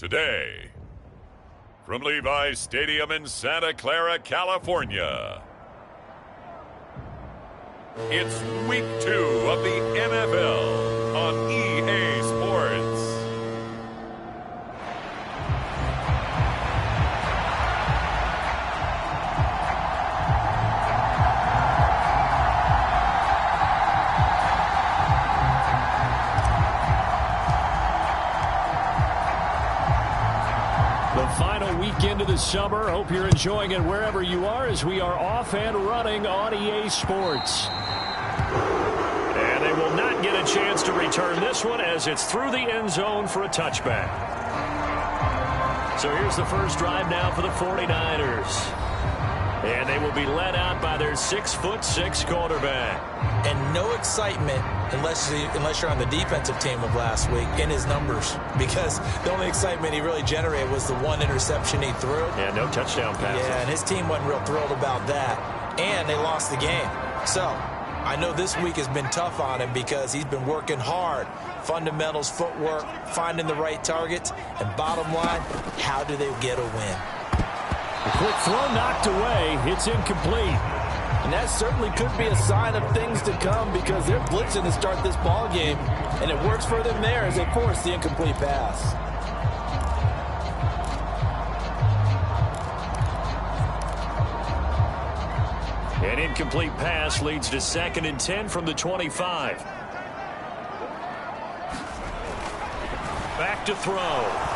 today. From Levi's Stadium in Santa Clara, California, it's Week 2 of the NFL on EA Sports. Into the summer. Hope you're enjoying it wherever you are as we are off and running on EA Sports. And they will not get a chance to return this one as it's through the end zone for a touchback. So here's the first drive now for the 49ers. And they will be led out by their 6'6" quarterback. And no excitement unless you're on the defensive team of last week in his numbers, because the only excitement he really generated was the one interception he threw. Yeah, no touchdown passes. Yeah, and his team wasn't real thrilled about that, and they lost the game. So I know this week has been tough on him because he's been working hard. Fundamentals, footwork, finding the right targets, and bottom line, how do they get a win? A quick throw knocked away. It's incomplete. And that certainly could be a sign of things to come because they're blitzing to start this ball game, and it works for them there as they force the incomplete pass. An incomplete pass leads to 2nd and 10 from the 25. Back to throw.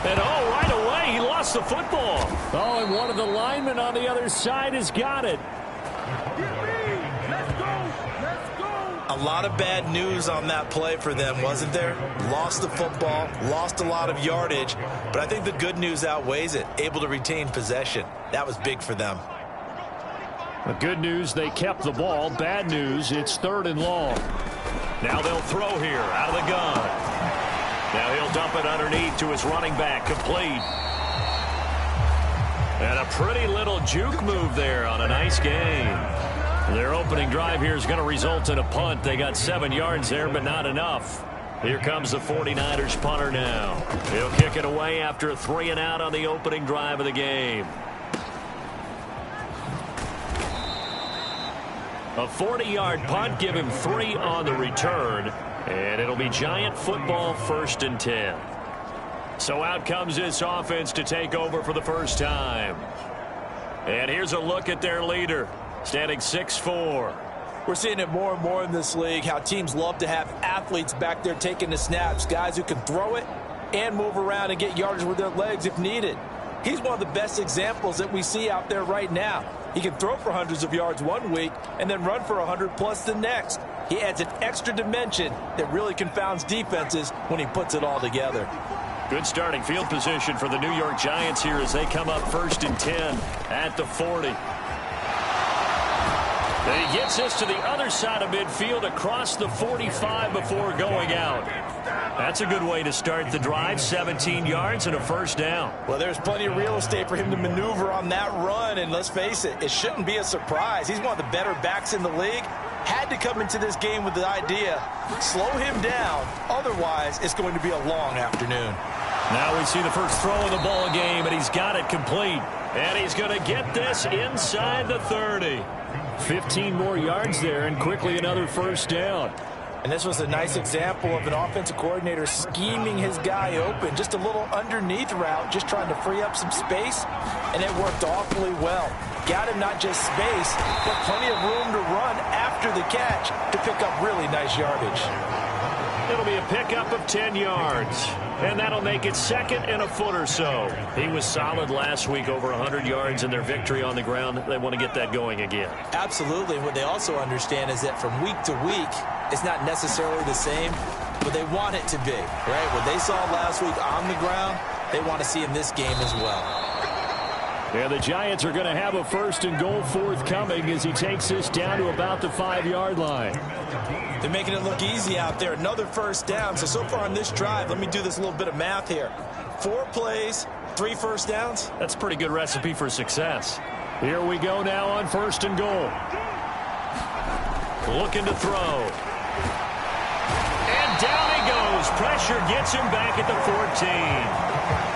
And right away, he lost the football. Oh, and one of the linemen on the other side has got it. A lot of bad news on that play for them, wasn't there? Lost the football, lost a lot of yardage, but I think the good news outweighs it. Able to retain possession. That was big for them. The good news, they kept the ball. Bad news, it's 3rd and long. Now they'll throw here out of the gun. Now he'll dump it underneath to his running back, complete. And a pretty little juke move there on a nice game. Their opening drive here is going to result in a punt. They got 7 yards there, but not enough. Here comes the 49ers punter now. He'll kick it away after a 3-and-out on the opening drive of the game. A 40-yard punt, give him 3 on the return. And it'll be Giant football, 1st and 10. So out comes this offense to take over for the first time. And here's a look at their leader, standing 6'4". We're seeing it more and more in this league, how teams love to have athletes back there taking the snaps, guys who can throw it and move around and get yardage with their legs if needed. He's one of the best examples that we see out there right now. He can throw for hundreds of yards one week and then run for 100+ the next. He adds an extra dimension that really confounds defenses when he puts it all together. Good starting field position for the New York Giants here as they come up 1st and 10 at the 40. And he gets this to the other side of midfield across the 45 before going out. That's a good way to start the drive, 17 yards and a 1st down. Well, there's plenty of real estate for him to maneuver on that run, and let's face it, it shouldn't be a surprise. He's one of the better backs in the league. Had to come into this game with the idea, slow him down, otherwise it's going to be a long afternoon. Now we see the first throw of the ball game, and he's got it complete. And he's going to get this inside the 30. 15 more yards there, and quickly another 1st down. And this was a nice example of an offensive coordinator scheming his guy open. Just a little underneath route, just trying to free up some space, and it worked awfully well. Got him not just space, but plenty of room to run after the catch to pick up really nice yardage. It'll be a pickup of 10 yards, and that'll make it 2nd and a foot or so. He was solid last week, over 100 yards in their victory on the ground. They want to get that going again. Absolutely. What they also understand is that from week to week, it's not necessarily the same, but they want it to be, right? What they saw last week on the ground, they want to see in this game as well. And the Giants are going to have a 1st and goal forthcoming as he takes this down to about the 5-yard line. They're making it look easy out there. Another 1st down. So far on this drive, let me do this little bit of math here. 4 plays, 3 1st downs. That's a pretty good recipe for success. Here we go now on 1st and goal. Looking to throw. And down he goes pressure gets him back at the 14.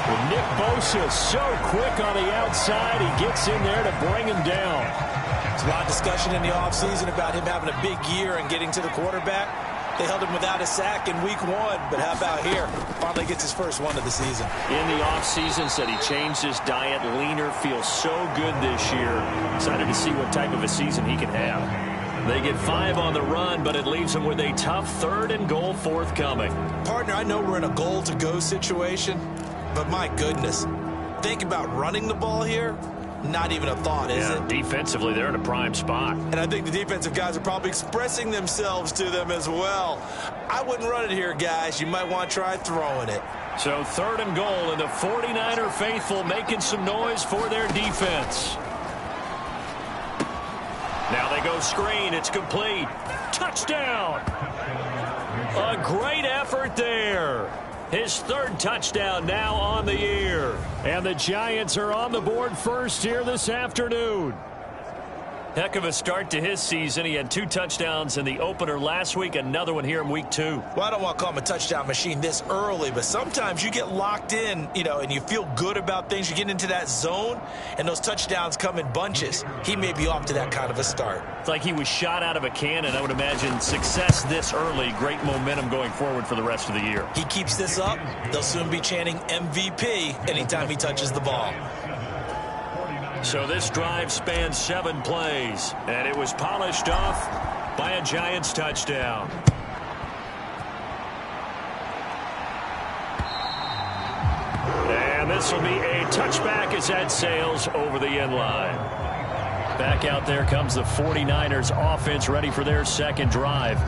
Well, Nick Bosa so quick on the outside. He gets in there to bring him down. There's a lot of discussion in the offseason about him having a big year and getting to the quarterback. They held him without a sack in week 1, but how about here? Finally gets his first one of the season. In the offseason, said he changed his diet, leaner, feels so good this year. Excited to see what type of a season he can have. They get 5 on the run, but it leaves them with a tough 3rd and goal forthcoming. Partner, I know we're in a goal-to-go situation, but my goodness, think about running the ball here. Not even a thought, is it? Defensively, they're in a prime spot. And I think the defensive guys are probably expressing themselves to them as well. I wouldn't run it here, guys. You might want to try throwing it. So 3rd and goal, and the 49er faithful making some noise for their defense. Now they go screen. It's complete. Touchdown! A great effort there. His 3rd touchdown now on the year. And the Giants are on the board first here this afternoon. Heck of a start to his season. He had 2 touchdowns in the opener last week, another one here in week 2. Well, I don't want to call him a touchdown machine this early, but sometimes you get locked in, and you feel good about things. You get into that zone, and those touchdowns come in bunches. He may be off to that kind of a start. It's like he was shot out of a cannon. I would imagine success this early, great momentum going forward for the rest of the year. He keeps this up, they'll soon be chanting MVP anytime he touches the ball. So this drive spans 7 plays, and it was polished off by a Giants touchdown. And this will be a touchback as that sails over the end line. Back out there comes the 49ers offense ready for their 2nd drive.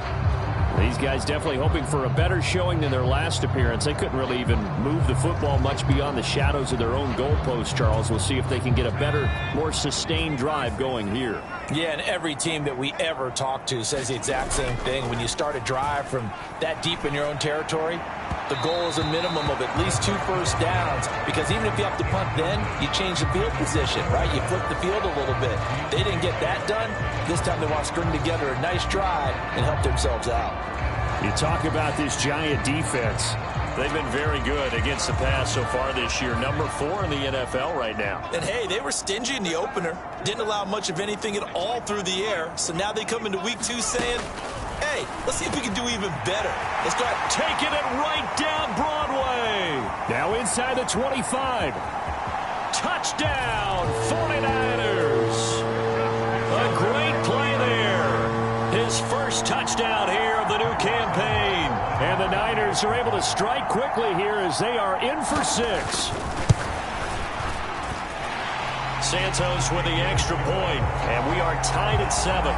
These guys definitely hoping for a better showing than their last appearance. They couldn't really even move the football much beyond the shadows of their own goalpost, Charles. We'll see if they can get a better, more sustained drive going here. Yeah, and every team that we ever talk to says the exact same thing. When you start a drive from that deep in your own territory, the goal is a minimum of at least 2 first downs, because even if you have to punt then, you change the field position, right? You flip the field a little bit. They didn't get that done. This time they want to string together a nice drive and help themselves out. You talk about this Giant defense. They've been very good against the pass so far this year. Number 4 in the NFL right now. And, hey, they were stingy in the opener. Didn't allow much of anything at all through the air. So now they come into week 2 saying, hey, let's see if we can do even better. Let's go ahead. Taking it right down Broadway. Now inside the 25. Touchdown, 49ers. A great play there. His first touchdown here of the new campaign. And the Niners are able to strike quickly here as they are in for 6. Santos with the extra point, and we are tied at 7.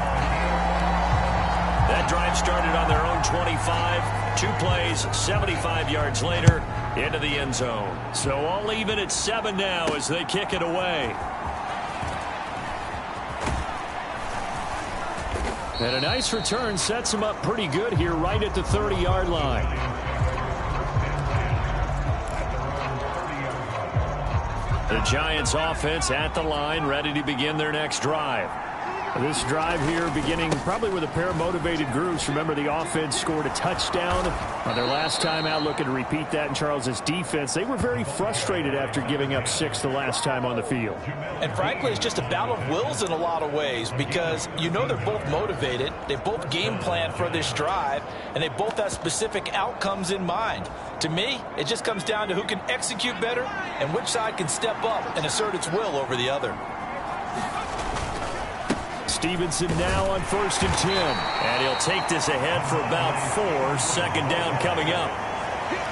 That drive started on their own 25. 2 plays, 75 yards later, into the end zone. So all even at 7 now as they kick it away. And a nice return sets them up pretty good here right at the 30-yard line. The Giants offense at the line, ready to begin their next drive. This drive here beginning probably with a pair of motivated groups. Remember, the offense scored a touchdown on their last time out, looking to repeat that in Charles's defense. They were very frustrated after giving up 6 the last time on the field. And frankly, it's just a battle of wills in a lot of ways, because they're both motivated. They both game plan for this drive, and they both have specific outcomes in mind. To me, it just comes down to who can execute better and which side can step up and assert its will over the other. Stevenson now on 1st and 10. And he'll take this ahead for about 4. 2nd down coming up.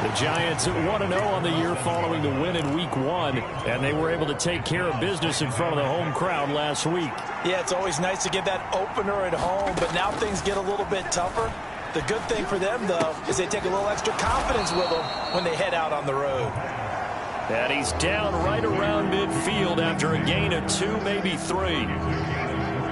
The Giants at 1-0 on the year following the win in week 1. And they were able to take care of business in front of the home crowd last week. Yeah, it's always nice to get that opener at home, but now things get a little bit tougher. The good thing for them, though, is they take a little extra confidence with them when they head out on the road. And he's down right around midfield after a gain of 2, maybe 3.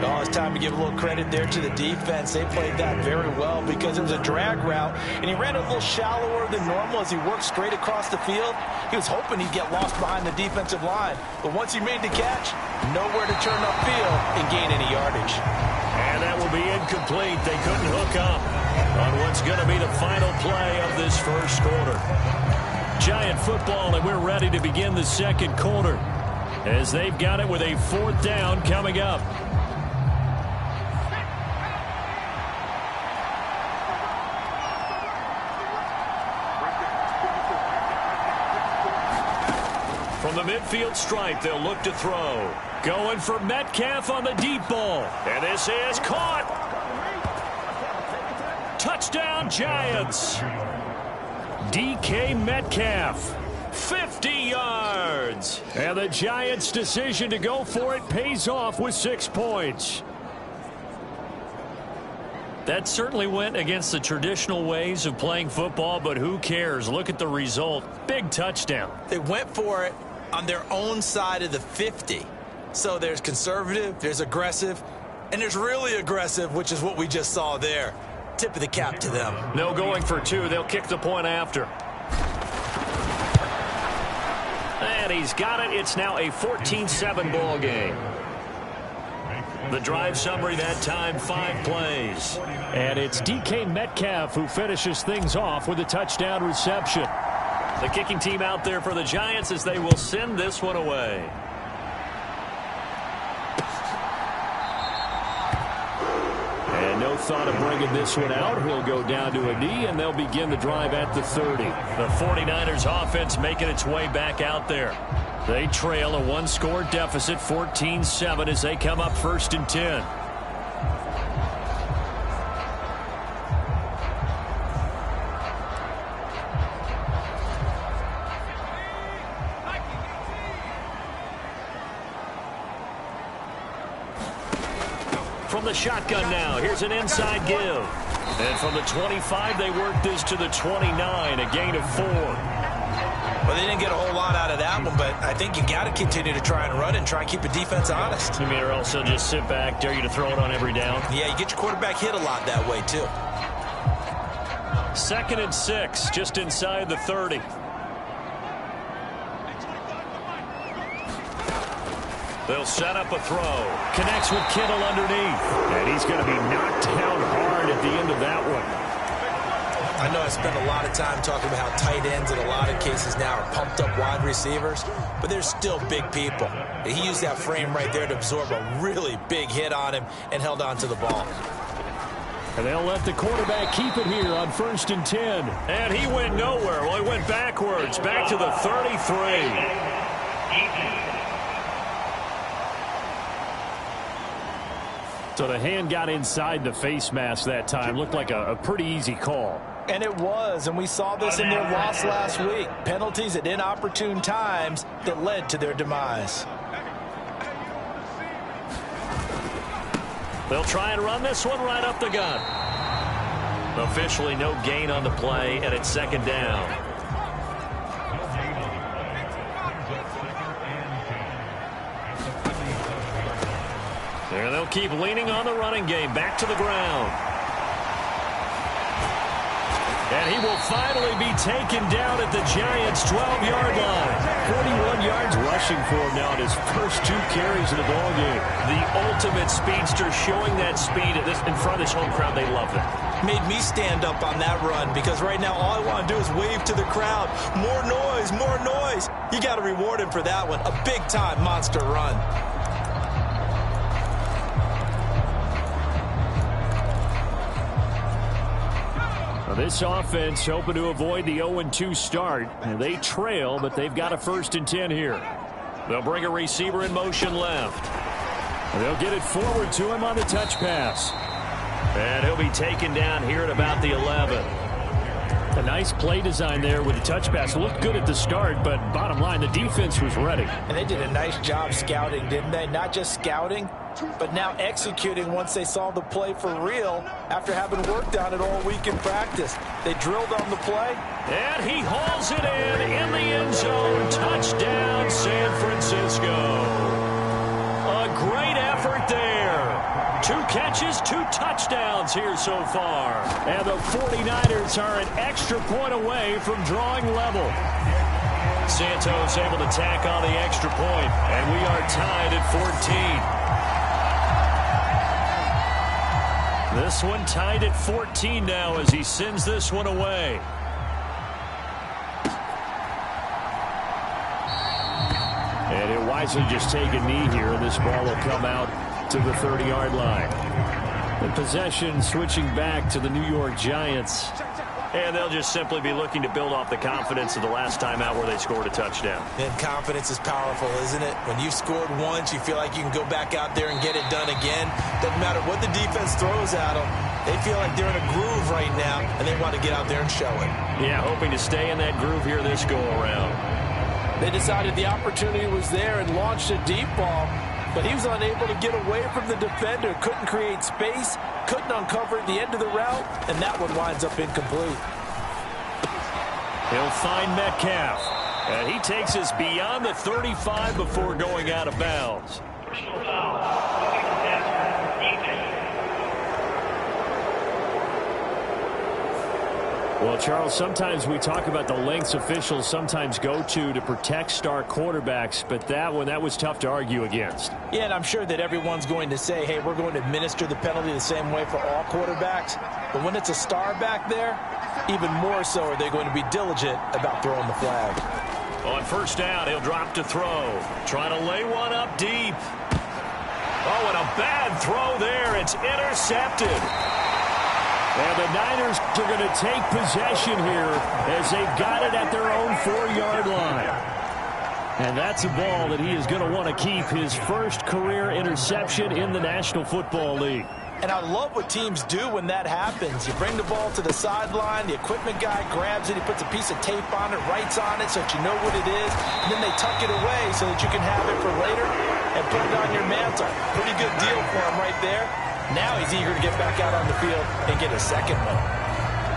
Oh, it's time to give a little credit there to the defense. They played that very well because it was a drag route, and he ran a little shallower than normal as he worked straight across the field. He was hoping he'd get lost behind the defensive line, but once he made the catch, nowhere to turn upfield and gain any yardage. And that will be incomplete. They couldn't hook up. on what's going to be the final play of this first quarter. Giant football, and we're ready to begin the second quarter as they've got it with a 4th down coming up. From the midfield stripe, they'll look to throw. Going for Metcalf on the deep ball. And this is caught. Touchdown, Giants. DK Metcalf, 50 yards. And the Giants' decision to go for it pays off with 6 points. That certainly went against the traditional ways of playing football, but who cares? Look at the result. Big touchdown. They went for it on their own side of the 50. So there's conservative, there's aggressive, and there's really aggressive, which is what we just saw there. Tip of the cap to them. No going for 2. They'll kick the point after. And he's got it. It's now a 14-7 ball game. The drive summary that time, 5 plays. And it's DK Metcalf who finishes things off with a touchdown reception. The kicking team out there for the Giants as they will send this one away. And no thought of bringing this one out. He'll go down to a knee, and they'll begin the drive at the 30. The 49ers offense making its way back out there. They trail a 1-score deficit, 14-7, as they come up 1st and 10. From the shotgun now, here's an inside give. And from the 25, they work this to the 29, a gain of 4. Well, they didn't get a whole lot out of that one, but I think you got to continue to try and run and try and keep the defense honest. You mean, or else they'll just sit back, dare you to throw it on every down? Yeah, you get your quarterback hit a lot that way, too. 2nd and 6, just inside the 30. They'll set up a throw. Connects with Kittle underneath. And he's going to be knocked down hard at the end of that one. I know I spent a lot of time talking about how tight ends in a lot of cases now are pumped up wide receivers, but they're still big people. He used that frame right there to absorb a really big hit on him and held on to the ball. And they'll let the quarterback keep it here on 1st and 10. And he went nowhere. Well, he went backwards, back to the 33. So the hand got inside the face mask that time. Looked like a pretty easy call. And it was, and we saw this in their loss last week. Penalties at inopportune times that led to their demise. They'll try and run this one right up the gut. Officially no gain on the play, and it's 2nd down. There they'll keep leaning on the running game. Back to the ground. And he will finally be taken down at the Giants' 12-yard line. 41 yards rushing for him now in his first 2 carries of the ballgame. The ultimate speedster, showing that speed in front of this home crowd. They love it. Made me stand up on that run because right now all I want to do is wave to the crowd. More noise, more noise. You got to reward him for that one. A big-time monster run. This offense hoping to avoid the 0-2 start. And they trail, but they've got a 1st and 10 here. They'll bring a receiver in motion left. And they'll get it forward to him on the touch pass. And he'll be taken down here at about the 11. A nice play design there with the touch pass. Looked good at the start, but bottom line, the defense was ready. And they did a nice job scouting, didn't they? Not just scouting, but now executing once they saw the play for real after having worked on it all week in practice. They drilled on the play. And he hauls it in the end zone. Touchdown, San Francisco. A great effort there. 2 catches, 2 touchdowns here so far. And the 49ers are an extra point away from drawing level. Santos able to tack on the extra point, and we are tied at 14. This one tied at 14 now as he sends this one away. And he'll wisely just take a knee here, and this ball will come out to the 30-yard line. The possession switching back to the New York Giants. And they'll just simply be looking to build off the confidence of the last time out where they scored a touchdown. And confidence is powerful, isn't it? When you've scored once, you feel like you can go back out there and get it done again. Doesn't matter what the defense throws at them. They feel like they're in a groove right now, and they want to get out there and show it. Yeah, hoping to stay in that groove here this go-around. They decided the opportunity was there and launched a deep ball, but he was unable to get away from the defender. Couldn't create space, couldn't uncover at the end of the route, and that one winds up incomplete. He'll find Metcalf, and he takes us beyond the 35 before going out of bounds. Well, Charles, sometimes we talk about the lengths officials sometimes go to protect star quarterbacks, but that was tough to argue against. Yeah, and I'm sure that everyone's going to say, hey, we're going to administer the penalty the same way for all quarterbacks. But when it's a star back there, even more so are they going to be diligent about throwing the flag. On first down, he'll drop to throw. Trying to lay one up deep. Oh, and a bad throw there. It's intercepted. And the Niners are going to take possession here as they've got it at their own 4-yard line. And that's a ball that he is going to want to keep, his first career interception in the National Football League. And I love what teams do when that happens. You bring the ball to the sideline, the equipment guy grabs it, he puts a piece of tape on it, writes on it so that you know what it is, and then they tuck it away so that you can have it for later and put it on your mantle. Pretty good deal for him right there. Now he's eager to get back out on the field and get a second one.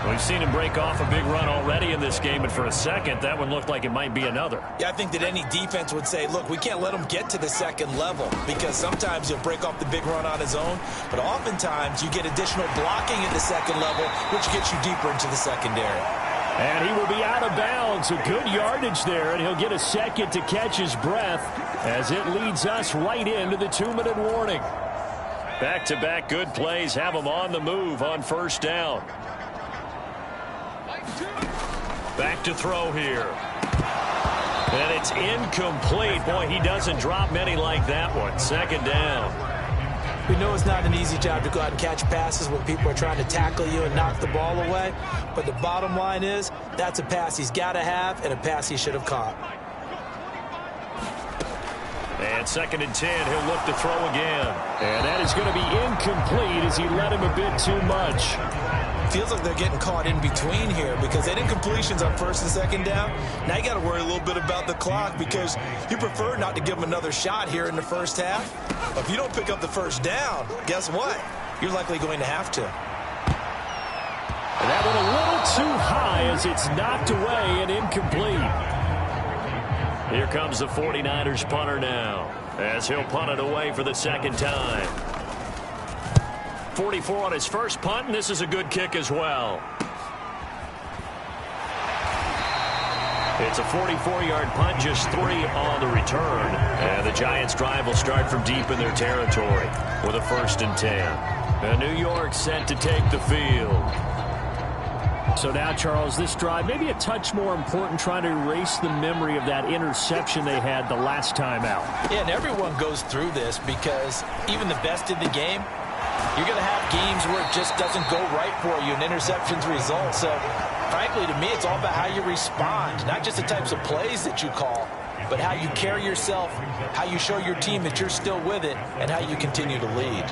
We've seen him break off a big run already in this game, but for a second, that one looked like it might be another. Yeah, I think that any defense would say, look, we can't let him get to the second level because sometimes he'll break off the big run on his own, but oftentimes you get additional blocking at the second level, which gets you deeper into the secondary. And he will be out of bounds. A good yardage there, and he'll get a second to catch his breath as it leads us right into the 2-minute warning. Back-to-back good plays have him on the move on first down. Back to throw here. And it's incomplete. Boy, he doesn't drop many like that one. Second down. We know it's not an easy job to go out and catch passes when people are trying to tackle you and knock the ball away. But the bottom line is, that's a pass he's got to have and a pass he should have caught. And 2nd and 10, he'll look to throw again. And that is going to be incomplete as he led him a bit too much. Feels like they're getting caught in between here because they didn't completions on 1st and 2nd down. Now you got to worry a little bit about the clock because you prefer not to give them another shot here in the first half. But if you don't pick up the first down, guess what? You're likely going to have to. And that one a little too high as it's knocked away and incomplete. Here comes the 49ers punter now as he'll punt it away for the second time. 44 on his first punt, and this is a good kick as well. It's a 44-yard punt, just 3 on the return. And the Giants' drive will start from deep in their territory with a 1st and 10. And New York set to take the field. So now, Charles, this drive maybe a touch more important, trying to erase the memory of that interception they had the last time out. Yeah, and everyone goes through this because even the best in the game, you're going to have games where it just doesn't go right for you and interceptions result. So, frankly, to me, it's all about how you respond, not just the types of plays that you call, but how you carry yourself, how you show your team that you're still with it, and how you continue to lead.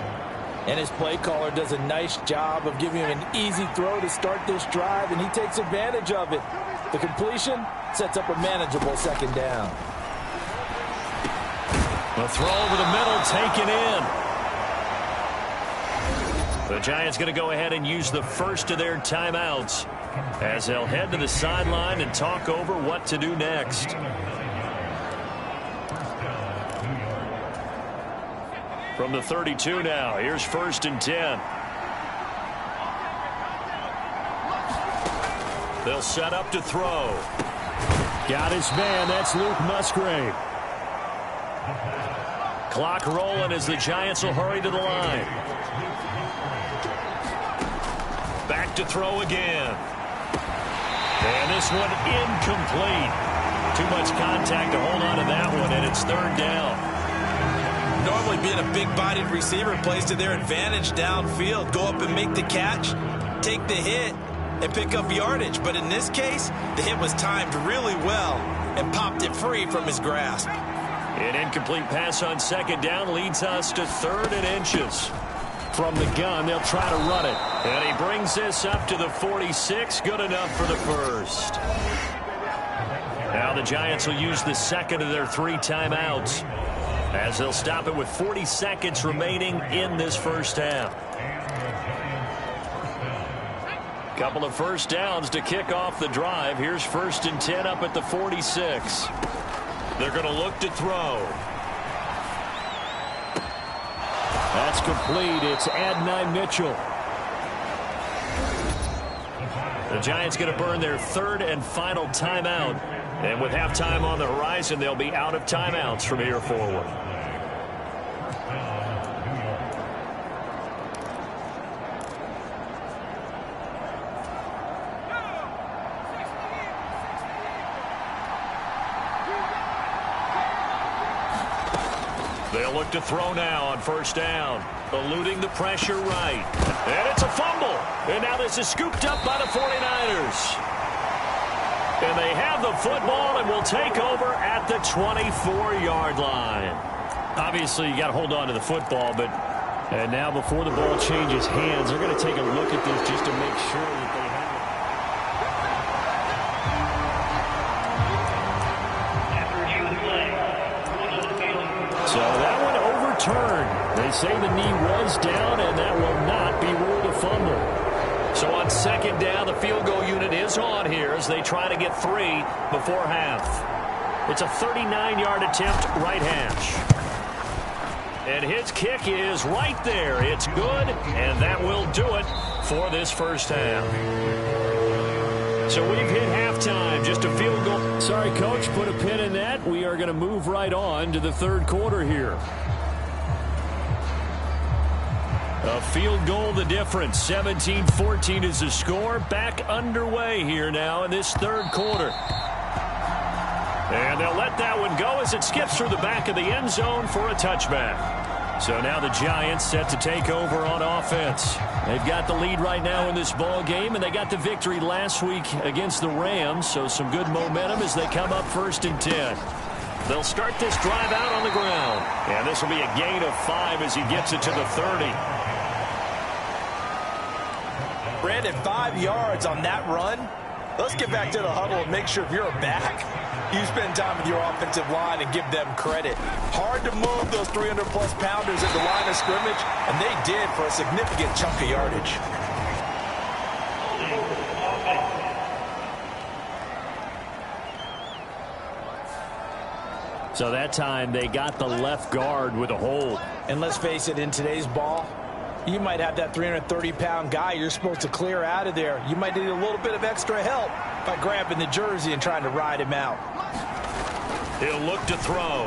And his play caller does a nice job of giving him an easy throw to start this drive, and he takes advantage of it. The completion sets up a manageable 2nd down. The throw over the middle taken in. The Giants going to go ahead and use the first of their timeouts as they'll head to the sideline and talk over what to do next. From the 32 now, here's 1st and 10. They'll set up to throw. Got his man, that's Luke Musgrave. Clock rolling as the Giants will hurry to the line. back to throw again. And this one incomplete. Too much contact to hold on to that one, and it's third down. Normally being a big-bodied receiver plays to their advantage downfield. Go up and make the catch, take the hit, and pick up yardage. But in this case, the hit was timed really well and popped it free from his grasp. An incomplete pass on second down leads us to 3rd and inches. From the gun, they'll try to run it. And he brings this up to the 46. Good enough for the first. Now the Giants will use the second of their 3 timeouts, as they'll stop it with 40 seconds remaining in this first half. Couple of first downs to kick off the drive. Here's 1st and 10 up at the 46. They're going to look to throw. That's complete. It's Adonai Mitchell. The Giants going to burn their 3rd and final timeout. And with halftime on the horizon, they'll be out of timeouts from here forward. They'll look to throw now on 1st down. Eluding the pressure right. And it's a fumble. And now this is scooped up by the 49ers. And they have the football and will take over at the 24-yard line. Obviously, you got to hold on to the football, but and now before the ball changes hands, they're going to take a look at this just to make sure that they have it. So that one overturned. They say the knee was down, and that will not be ruled a fumble. So on 2nd down, the field goal unit is on here as they try to get 3 before half. It's a 39-yard attempt, right hash. And his kick is right there. It's good, and that will do it for this first half. So we've hit halftime, just a field goal. Sorry, Coach, put a pin in that. We are going to move right on to the 3rd quarter here. A field goal the difference. 17-14 is the score. Back underway here now in this 3rd quarter. And they'll let that one go as it skips through the back of the end zone for a touchback. So now the Giants set to take over on offense. They've got the lead right now in this ball game, and they got the victory last week against the Rams, so some good momentum as they come up 1st and 10. They'll start this drive out on the ground, and this will be a gain of 5 as he gets it to the 30. Brandon, 5 yards on that run. Let's get back to the huddle and make sure if you're a back, you spend time with your offensive line and give them credit. Hard to move those 300-plus pounders at the line of scrimmage, and they did for a significant chunk of yardage. So that time they got the left guard with a hold. And let's face it, in today's ball, you might have that 330-pound guy you're supposed to clear out of there. You might need a little bit of extra help by grabbing the jersey and trying to ride him out. He'll look to throw.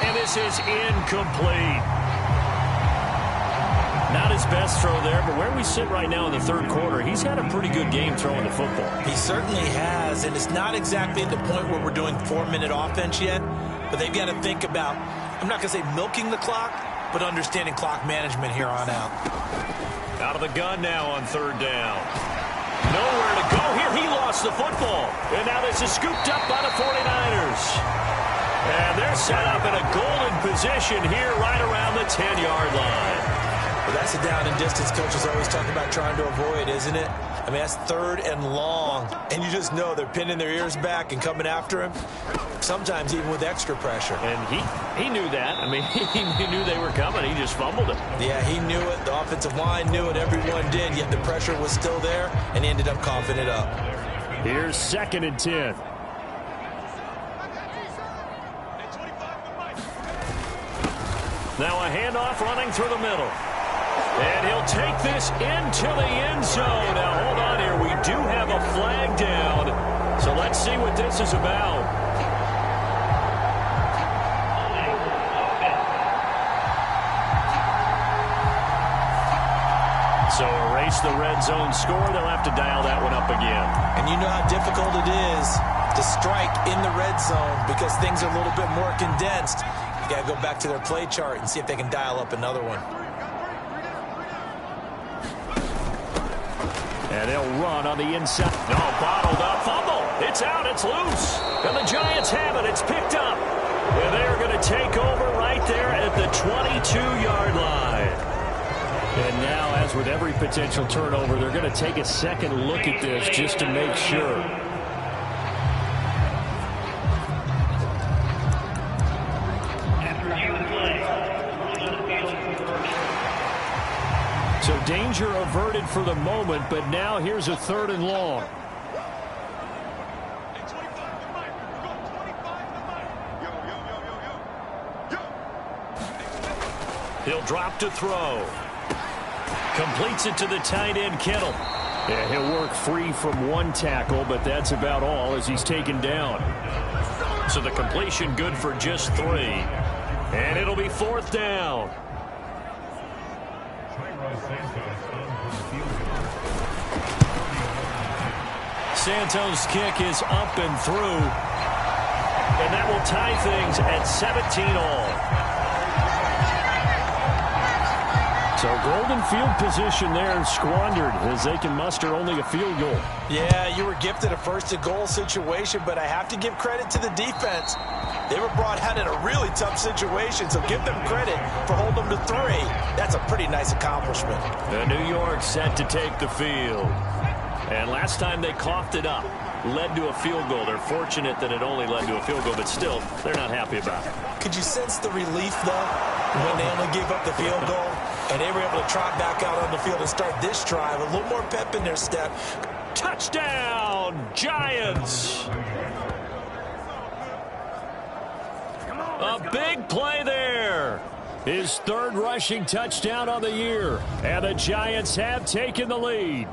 And this is incomplete. Not his best throw there, but where we sit right now in the 3rd quarter, he's had a pretty good game throwing the football. He certainly has, and it's not exactly at the point where we're doing 4-minute offense yet, but they've got to think about, I'm not going to say milking the clock, but understanding clock management here on out. Out of the gun now on 3rd down. Nowhere to go here. He lost the football. And now this is scooped up by the 49ers. And they're set up in a golden position here right around the 10-yard line. Well, that's a down and distance coaches always talk about trying to avoid, isn't it? I mean, that's 3rd and long. And you just know they're pinning their ears back and coming after him, sometimes even with extra pressure. And he knew that. I mean, he knew they were coming. He just fumbled it. Yeah, he knew it. The offensive line knew it. Everyone did, yet the pressure was still there, and he ended up coughing it up. Here's 2nd and 10. Now a handoff running through the middle. And he'll take this into the end zone. Now, hold on here. We do have a flag down. So let's see what this is about. So a race face the red zone score, they'll have to dial that one up again. And you know how difficult it is to strike in the red zone because things are a little bit more condensed. You got to go back to their play chart and see if they can dial up another one. And they'll run on the inside. No, bottled up. Fumble. It's out. It's loose. And the Giants have it. It's picked up. And they're going to take over right there at the 22-yard line. And now, as with every potential turnover, they're going to take a second look at this just to make sure. So danger averted for the moment, but now here's a 3rd and long. He'll drop to throw. Completes it to the tight end, Kittle. Yeah, he'll work free from one tackle, but that's about all as he's taken down. So the completion good for just 3. And it'll be 4th down. Santos' kick is up and through. And that will tie things at 17-all. So golden field position there squandered as they can muster only a field goal. Yeah, you were gifted a 1st-and-goal situation, but I have to give credit to the defense. They were brought out in a really tough situation, so give them credit for holding them to 3. That's a pretty nice accomplishment. The New York set to take the field. And last time they coughed it up, led to a field goal. They're fortunate that it only led to a field goal, but still, they're not happy about it. Could you sense the relief, though, when they only gave up the field goal? And they were able to trot back out on the field and start this drive. A little more pep in their step. Touchdown, Giants! A big play there. His 3rd rushing touchdown on the year. And the Giants have taken the lead.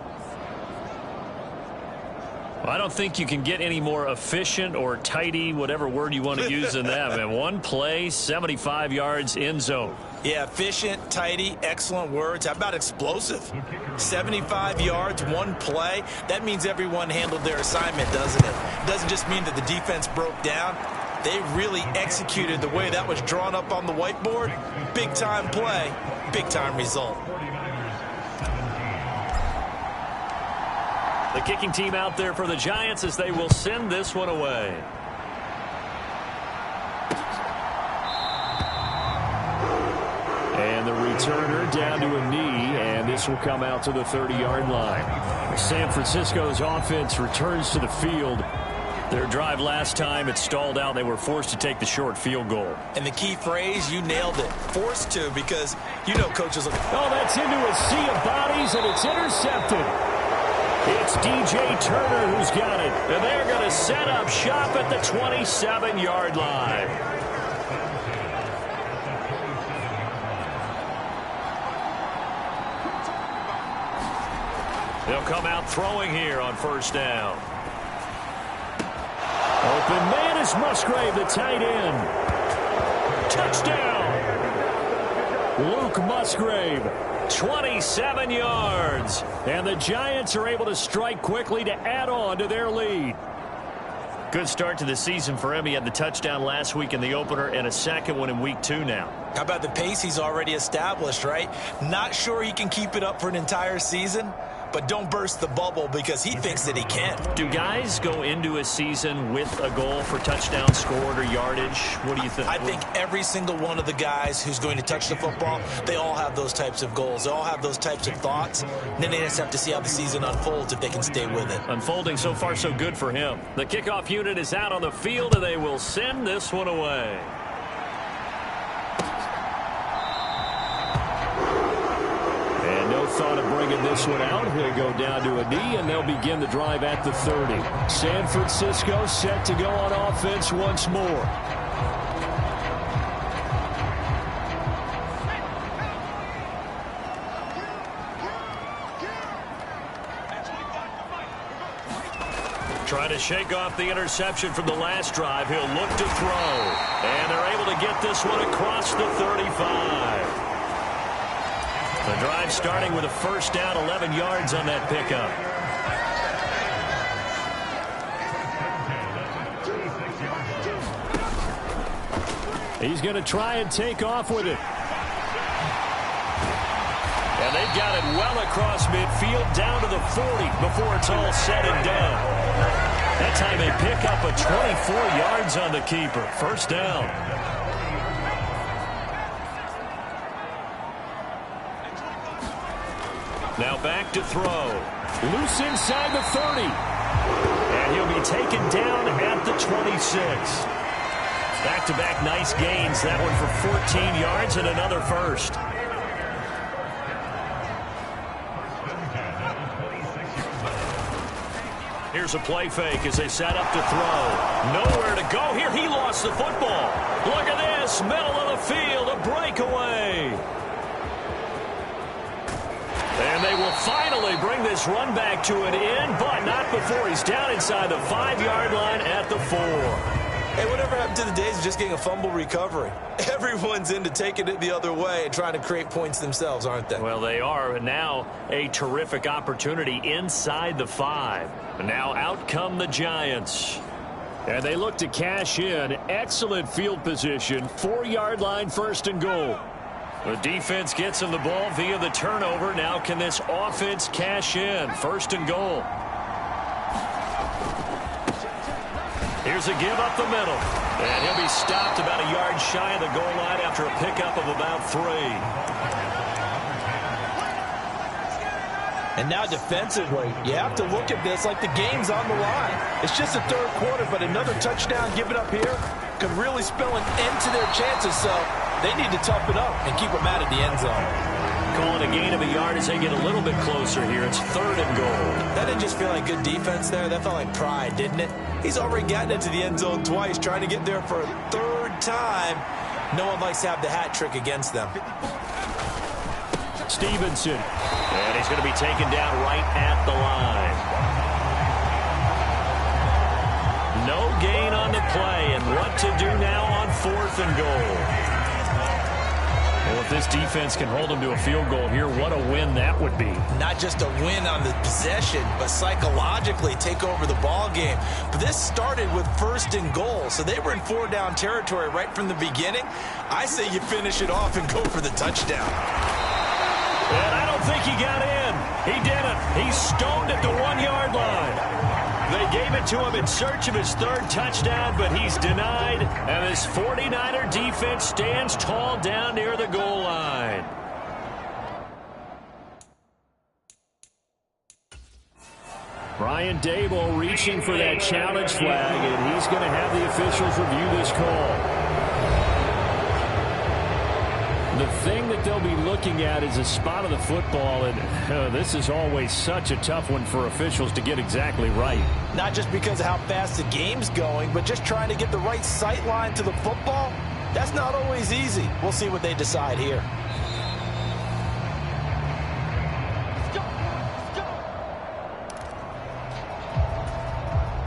I don't think you can get any more efficient or tidy, whatever word you want to use in that. Man, one play, 75 yards, end zone. Yeah, efficient, tidy, excellent words. How about explosive? 75 yards, one play. That means everyone handled their assignment, doesn't it? It doesn't just mean that the defense broke down. They really executed the way that was drawn up on the whiteboard. Big-time play, big-time result. The kicking team out there for the Giants as they will send this one away. And the returner down to a knee, and this will come out to the 30-yard line. San Francisco's offense returns to the field. Their drive last time, it stalled out. They were forced to take the short field goal. And the key phrase, you nailed it. Forced to, because you know coaches will... Oh, that's into a sea of bodies, and it's intercepted. It's DJ Turner who's got it. And they're going to set up shop at the 27-yard line. They'll come out throwing here on 1st down. Open man is Musgrave, the tight end. Touchdown! Luke Musgrave. 27 yards. And the Giants are able to strike quickly to add on to their lead. Good start to the season for him. He had the touchdown last week in the opener and a second one in week 2 now. How about the pace he's already established, right? Not sure he can keep it up for an entire season, but don't burst the bubble because he thinks that he can. Do guys go into a season with a goal for touchdown scored or yardage? What do you think? I think every single one of the guys who's going to touch the football, they all have those types of goals. They all have those types of thoughts. And then they just have to see how the season unfolds if they can stay with it. Unfolding so far so good for him. The kickoff unit is out on the field, and they will send this one away. Thought of bringing this one out. He'll go down to a knee, and they'll begin the drive at the 30. San Francisco set to go on offense once more. Trying to shake off the interception from the last drive. He'll look to throw. And they're able to get this one across the 35. The drive starting with a first down, 11 yards on that pickup. He's going to try and take off with it. And they've got it well across midfield down to the 40 before it's all said and done. That time they pick up a 24 yards on the keeper. First down. Now back to throw. Loose inside the 30. And he'll be taken down at the 26. Back-to-back nice gains. That one for 14 yards and another first. Here's a play fake as they set up to throw. Nowhere to go here. He lost the football. Look at this. Middle of the field. A breakaway. And they will finally bring this run back to an end, but not before he's down inside the 5-yard line at the 4. Hey, whatever happened to the days of just getting a fumble recovery? Everyone's into taking it the other way and trying to create points themselves, aren't they? Well, they are. And now a terrific opportunity inside the 5. And now out come the Giants. And they look to cash in. Excellent field position. 4-yard line, first and goal. The defense gets him the ball via the turnover. Now can this offense cash in? First and goal. Here's a give up the middle. And he'll be stopped about a yard shy of the goal line after a pickup of about 3. And now defensively, you have to look at this like the game's on the line. It's just the third quarter, but another touchdown given up here could really spell an end to their chances. So they need to toughen up and keep them out of the end zone. Calling a gain of a yard as they get a little bit closer here. It's third and goal. That didn't just feel like good defense there. That felt like pride, didn't it? He's already gotten into the end zone twice, trying to get there for a third time. No one likes to have the hat trick against them. Stevenson. And he's going to be taken down right at the line. No gain on the play, and what to do now on fourth and goal. Well, if this defense can hold them to a field goal here, what a win that would be. Not just a win on the possession, but psychologically take over the ball game. But this started with first and goal, so they were in 4-down territory right from the beginning. I say you finish it off and go for the touchdown. And I don't think he got in. He didn't. He's stoned at the 1-yard line. They gave it to him in search of his third touchdown, but he's denied. And this 49er defense stands tall down near the goal line. Brian Daboll reaching for that challenge flag, and he's going to have the officials review this call. The thing that they'll be looking at is a spot of the football, and this is always such a tough one for officials to get exactly right. Not just because of how fast the game's going, but just trying to get the right sight line to the football. That's not always easy. We'll see what they decide here.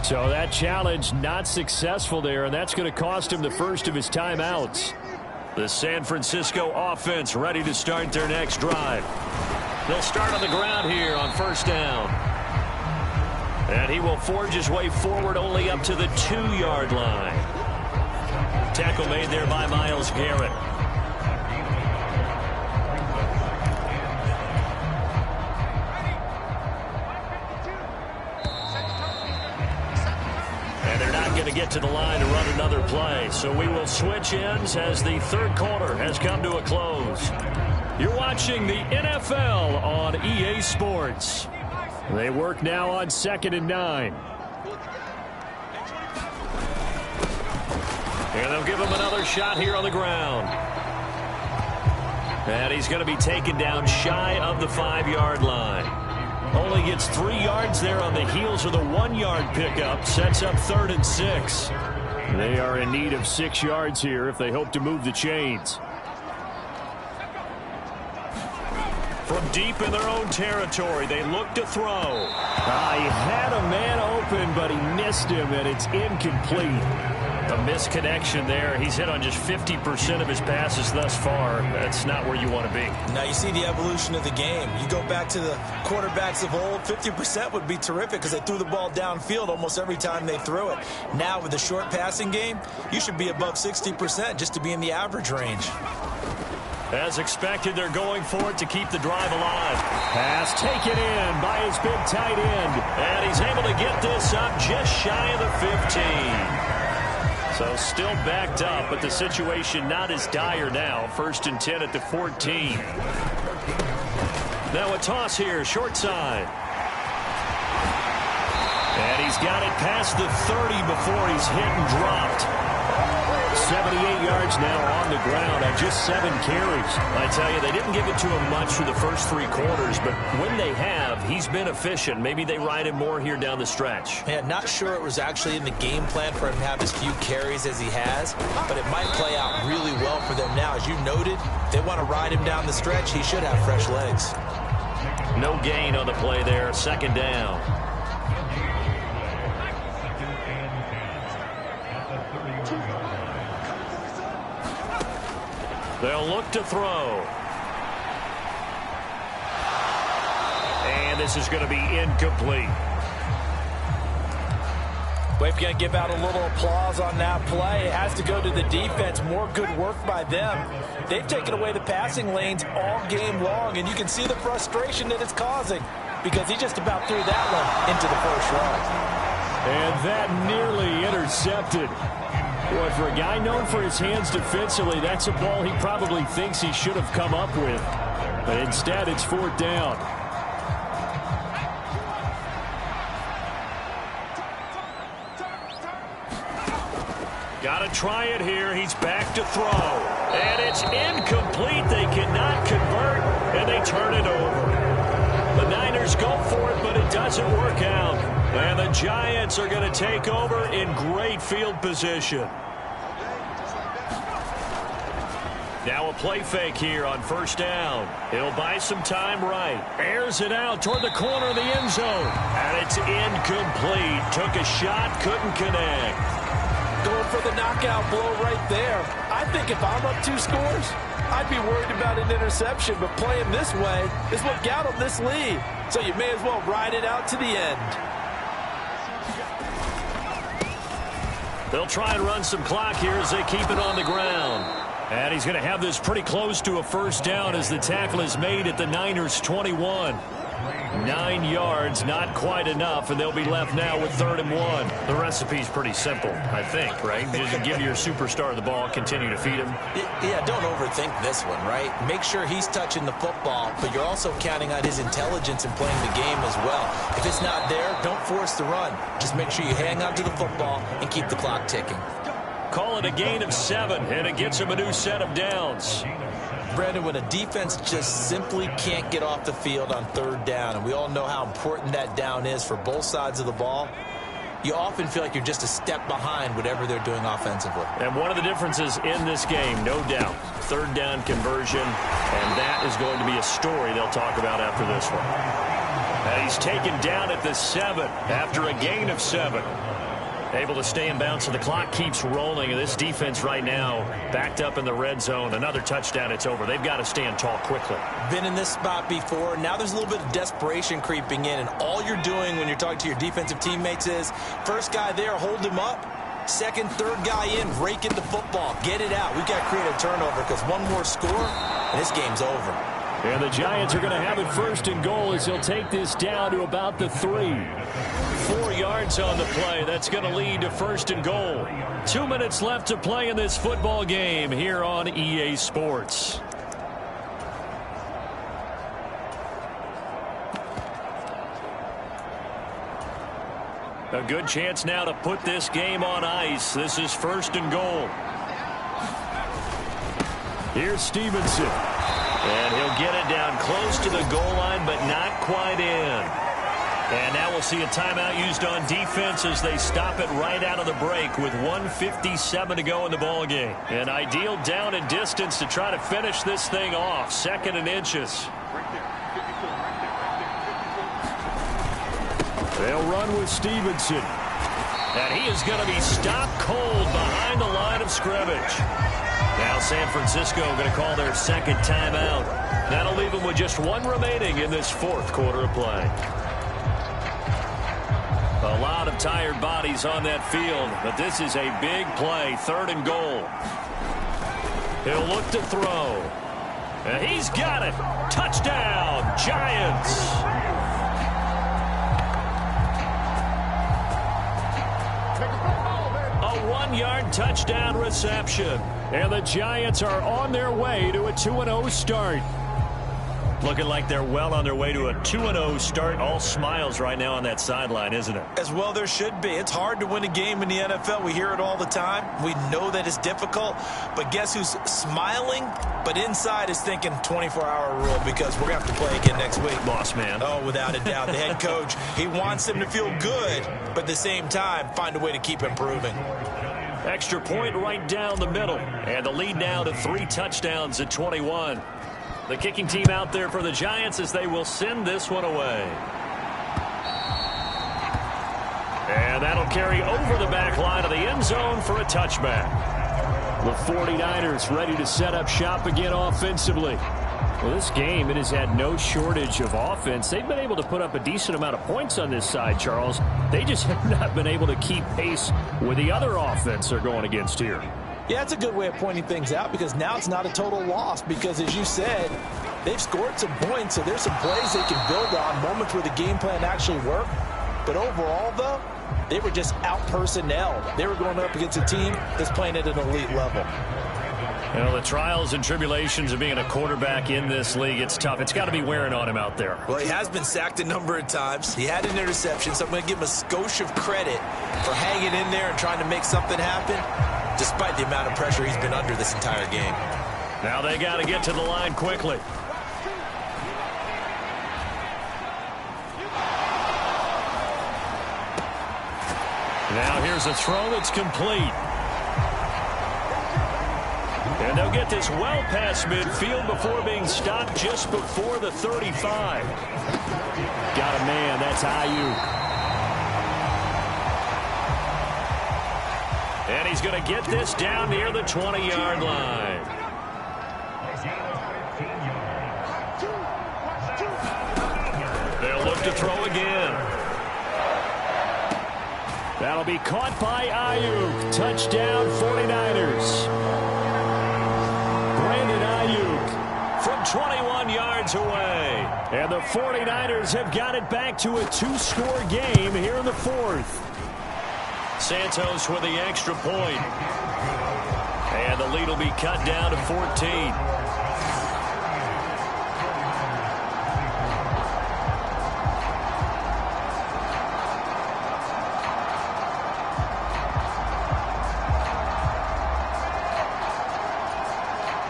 So that challenge not successful there, and that's going to cost him the first of his timeouts. The San Francisco offense ready to start their next drive. They'll start on the ground here on first down. And he will forge his way forward only up to the 2-yard line. Tackle made there by Myles Garrett. To get to the line to run another play. So we will switch ends as the third quarter has come to a close. You're watching the NFL on EA Sports. They work now on 2nd and 9. And they'll give him another shot here on the ground. And he's going to be taken down shy of the 5-yard line. Only gets 3 yards there on the heels of the 1-yard pickup. Sets up 3rd and 6. They are in need of 6 yards here if they hope to move the chains. From deep in their own territory, they look to throw. He had a man open, but he missed him, and it's incomplete. A misconnection there. He's hit on just 50% of his passes thus far. That's not where you want to be. Now you see the evolution of the game. You go back to the quarterbacks of old, 50% would be terrific because they threw the ball downfield almost every time they threw it. Now with the short passing game, you should be above 60% just to be in the average range. As expected, they're going for it to keep the drive alive. Pass taken in by his big tight end. And he's able to get this up just shy of the 15. So still backed up, but the situation not as dire now. 1st and 10 at the 14. Now a toss here, short side. And he's got it past the 30 before he's hit and dropped. 78 yards now on the ground on just 7 carries. I tell you, they didn't give it to him much for the first 3 quarters, but when they have, he's been efficient. Maybe they ride him more here down the stretch. Yeah, not sure it was actually in the game plan for him to have as few carries as he has, but it might play out really well for them now. As you noted, if they want to ride him down the stretch, he should have fresh legs. No gain on the play there, 2nd down. They'll look to throw. And this is going to be incomplete. We're going to give out a little applause on that play. It has to go to the defense. More good work by them. They've taken away the passing lanes all game long, and you can see the frustration that it's causing because he just about threw that one into the first row. And that nearly intercepted. Boy, for a guy known for his hands defensively, that's a ball he probably thinks he should have come up with. But instead, it's 4th down. Got to try it here. He's back to throw. And it's incomplete. They cannot convert, and they turn it over. The Niners go for it, but it doesn't work out. And the Giants are going to take over in great field position. Now a play fake here on 1st down. He'll buy some time right. Airs it out toward the corner of the end zone. And it's incomplete. Took a shot, couldn't connect. Going for the knockout blow right there. I think if I'm up 2 scores, I'd be worried about an interception, but playing this way is what got them this lead. So you may as well ride it out to the end. They'll try and run some clock here as they keep it on the ground. And he's going to have this pretty close to a 1st down as the tackle is made at the Niners' 21. 9 yards, not quite enough, and they'll be left now with 3rd and 1. The recipe's pretty simple, I think, right? Just give your superstar the ball, continue to feed him. Yeah, don't overthink this one, right? Make sure he's touching the football, but you're also counting on his intelligence in playing the game as well. If it's not there, don't force the run. Just make sure you hang on to the football and keep the clock ticking. Call it a gain of 7, and it gets him a new set of downs. Brandon, when a defense just simply can't get off the field on 3rd down, and we all know how important that down is for both sides of the ball, you often feel like you're just a step behind whatever they're doing offensively. And one of the differences in this game, no doubt, 3rd down conversion, and that is going to be a story they'll talk about after this one. And he's taken down at the 7 after a gain of 7. Able to stay in bounds, so the clock keeps rolling. And this defense right now backed up in the red zone. Another touchdown, it's over. They've got to stand tall quickly. Been in this spot before. Now there's a little bit of desperation creeping in, and all you're doing when you're talking to your defensive teammates is first guy there, hold him up. Second, third guy in, rake in the football. Get it out. We've got to create a turnover because one more score, and this game's over. And the Giants are going to have it 1st and goal as he'll take this down to about the 3. 4 yards on the play. That's going to lead to 1st and goal. 2 minutes left to play in this football game here on EA Sports. A good chance now to put this game on ice. This is 1st and goal. Here's Stevenson. And he'll get it down close to the goal line, but not quite in. And now we'll see a timeout used on defense as they stop it right out of the break with 1:57 to go in the ball game. An ideal down and distance to try to finish this thing off. 2nd and inches. They'll run with Stevenson. And he is going to be stopped cold behind the line of scrimmage. Now San Francisco going to call their second timeout. That'll leave them with just one remaining in this fourth quarter of play. A lot of tired bodies on that field, but this is a big play, 3rd and goal. He'll look to throw. And he's got it. Touchdown, Giants. A 1-yard touchdown reception. And the Giants are on their way to a 2-0 start. Looking like they're well on their way to a 2-0 start. All smiles right now on that sideline, isn't it? As well there should be. It's hard to win a game in the NFL. We hear it all the time. We know that it's difficult. But guess who's smiling? But inside is thinking 24-hour rule because we're going to have to play again next week. Boss man. Oh, without a doubt. The head coach, he wants them to feel good, but at the same time, find a way to keep improving. Extra point right down the middle. And the lead now to 3 touchdowns at 21. The kicking team out there for the Giants as they will send this one away. And that'll carry over the back line of the end zone for a touchback. The 49ers ready to set up shop again offensively. Well, this game, it has had no shortage of offense. They've been able to put up a decent amount of points on this side, Charles. They just have not been able to keep pace with the other offense they're going against here. Yeah, that's a good way of pointing things out because now it's not a total loss because, as you said, they've scored some points, so there's some plays they can build on, moments where the game plan actually worked. But overall, though, they were just out-personnelled. They were going up against a team that's playing at an elite level. You know, the trials and tribulations of being a quarterback in this league, it's tough. It's got to be wearing on him out there. Well, he has been sacked a number of times. He had an interception, so I'm going to give him a skosh of credit for hanging in there and trying to make something happen, despite the amount of pressure he's been under this entire game. Now they got to get to the line quickly. Now here's a throw that's complete. And they'll get this well past midfield before being stopped just before the 35. Got a man, that's Ayuk. And he's going to get this down near the 20-yard line. They'll look to throw again. That'll be caught by Ayuk. Touchdown 49ers. Brandon Ayuk from 21 yards away. And the 49ers have got it back to a 2-score game here in the fourth. Santos with the extra point. And the lead will be cut down to 14.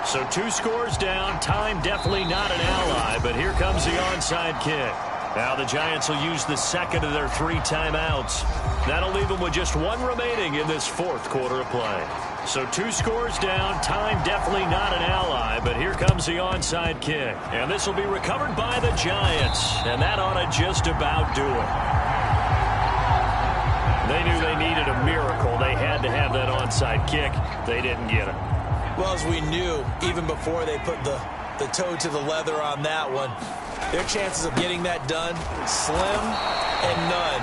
So 2 scores down. Time definitely not an ally, but here comes the onside kick. Now the Giants will use the second of their 3 timeouts. That'll leave them with just 1 remaining in this fourth quarter of play. So 2 scores down. Time definitely not an ally, but here comes the onside kick. And this will be recovered by the Giants. And that ought to just about do it. They knew they needed a miracle. They had to have that onside kick. They didn't get it. Well, as we knew, even before they put the toe to the leather on that one, their chances of getting that done, slim and none.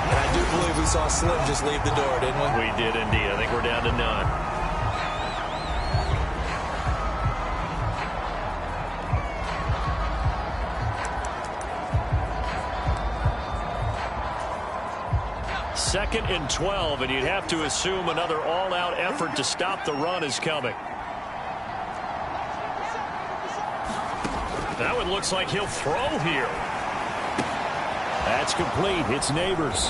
And I do believe we saw Slim just leave the door, didn't we? We did indeed. I think we're down to none. Second and 12, and you'd have to assume another all-out effort to stop the run is coming. That one looks like he'll throw here. That's complete. It's Neighbors.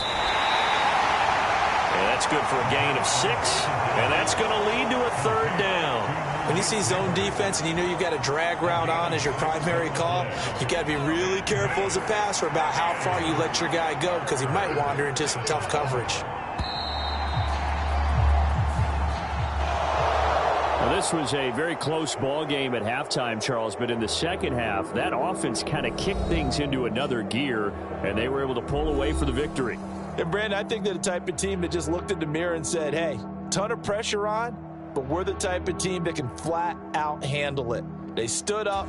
And that's good for a gain of 6, and that's going to lead to a 3rd down. When you see zone defense and you know you've got a drag route on as your primary call, you've got to be really careful as a passer about how far you let your guy go because he might wander into some tough coverage. Well, this was a very close ball game at halftime, Charles, but in the second half, that offense kind of kicked things into another gear, and they were able to pull away for the victory. And, Brandon, I think they're the type of team that just looked in the mirror and said, hey, ton of pressure on, but we're the type of team that can flat out handle it. They stood up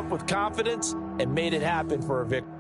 with confidence, and made it happen for a victory.